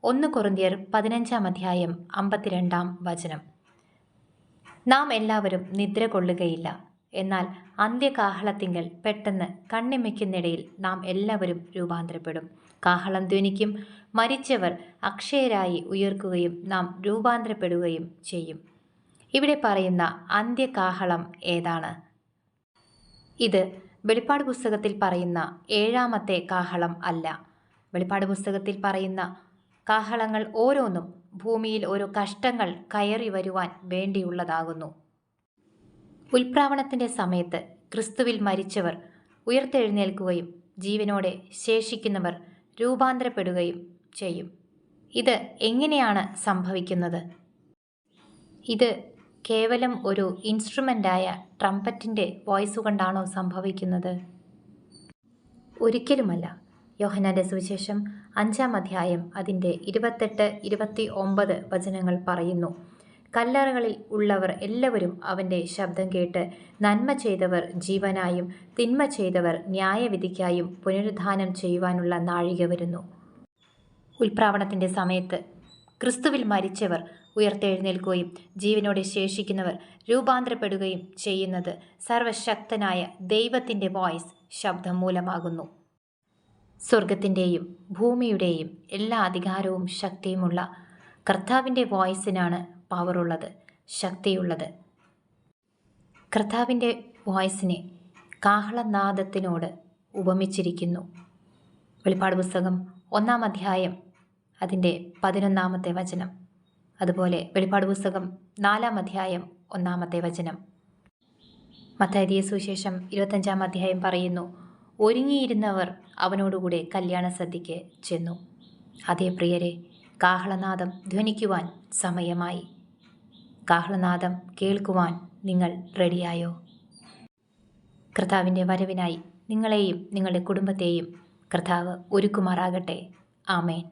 1 കൊറിന്ത്യർ 15:52 നാം എല്ലാവരും നിദ്ര കൊള്ളുകയില്ല. എന്നാൽ അന്ത്യകാഹളത്തിങ്കൽ പെട്ടെന്ന് കണ്ണിമയ്ക്കുന്നിടയിൽ നാം എല്ലാവരും രൂപാന്തരപ്പെടും. കാഹളം ധ്വനിക്കും, മരിച്ചവർ അക്ഷയരായി ഉയർക്കുകയും നാം രൂപാന്തരപ്പെടുകയും ചെയ്യും. ഇവിടെ പറയുന്ന അന്ത്യകാഹളം ഏതാണ്? ഇത് വെളിപ്പാട് പുസ്തകത്തിൽ പറയുന്ന 7ാമത്തെ കാഹളം അല്ല. വെളിപ്പാട് പുസ്തകത്തിൽ പറയുന്ന കാഹളങ്ങൾ ഓരോന്നും ഭൂമിയിൽ ഓരോ കഷ്ടങ്ങൾ കയറി വരുവാൻ വേണ്ടിയുള്ളതാകുന്നു. ഉൽപ്രാവണത്തിൻ്റെ സമയത്ത് ക്രിസ്തുവിൽ മരിച്ചവർ ഉയർത്തെഴുന്നേൽക്കുകയും ജീവനോടെ ശേഷിക്കുന്നവർ രൂപാന്തരപ്പെടുകയും ചെയ്യും. ഇത് എങ്ങനെയാണ് സംഭവിക്കുന്നത്? ഇത് കേവലം ഒരു ഇൻസ്ട്രുമെൻ്റായ ട്രംപറ്റിൻ്റെ വോയിസ് കൊണ്ടാണോ സംഭവിക്കുന്നത്? ഒരിക്കലുമല്ല. യോഹന്നാന്റെ സുവിശേഷം 5-ാം അധ്യായം അതിൻ്റെ 28-29 പറയുന്നു, കല്ലറകളിൽ ഉള്ളവർ എല്ലാവരും അവൻ്റെ ശബ്ദം കേട്ട് നന്മ ചെയ്തവർ ജീവനായും തിന്മ ചെയ്തവർ ന്യായവിധിക്കായും പുനരുദ്ധാനം ചെയ്യുവാനുള്ള നാഴിക വരുന്നു. ഉൽപ്രാവണത്തിൻ്റെ സമയത്ത് ക്രിസ്തുവിൽ മരിച്ചവർ ഉയർത്തെഴുന്നേൽക്കുകയും ജീവനോടെ ശേഷിക്കുന്നവർ രൂപാന്തരപ്പെടുകയും ചെയ്യുന്നത് സർവശക്തനായ ദൈവത്തിൻ്റെ വോയിസ് ശബ്ദം മൂലമാകുന്നു. സ്വർഗത്തിൻ്റെയും ഭൂമിയുടെയും എല്ലാ അധികാരവും ശക്തിയുമുള്ള കർത്താവിൻ്റെ വോയിസിനാണ് പവറുള്ളത്, ശക്തിയുള്ളത്. കർത്താവിൻ്റെ വോയിസിനെ കാഹളനാദത്തിനോട് ഉപമിച്ചിരിക്കുന്നു. വെളിപ്പാട് പുസ്തകം 1-ാം അധ്യായം അതിൻ്റെ 11 അതുപോലെ വെളിപ്പാട് പുസ്തകം 4-ാം അധ്യായം 1 മത്തായി സുവിശേഷം 25-ാം അധ്യായം പറയുന്നു, ഒരുങ്ങിയിരുന്നവർ അവനോടുകൂടെ കല്യാണ സദ്യയ്ക്ക് ചെന്നു. അതേ പ്രിയരെ, കാഹളനാദം ധ്വനിക്കുവാൻ സമയമായി. കാഹളനാദം കേൾക്കുവാൻ നിങ്ങൾ റെഡിയായോ? കർത്താവിൻ്റെ വരവിനായി നിങ്ങളെയും നിങ്ങളുടെ കുടുംബത്തെയും കർത്താവ് ഒരുക്കുമാറാകട്ടെ. ആമേൻ.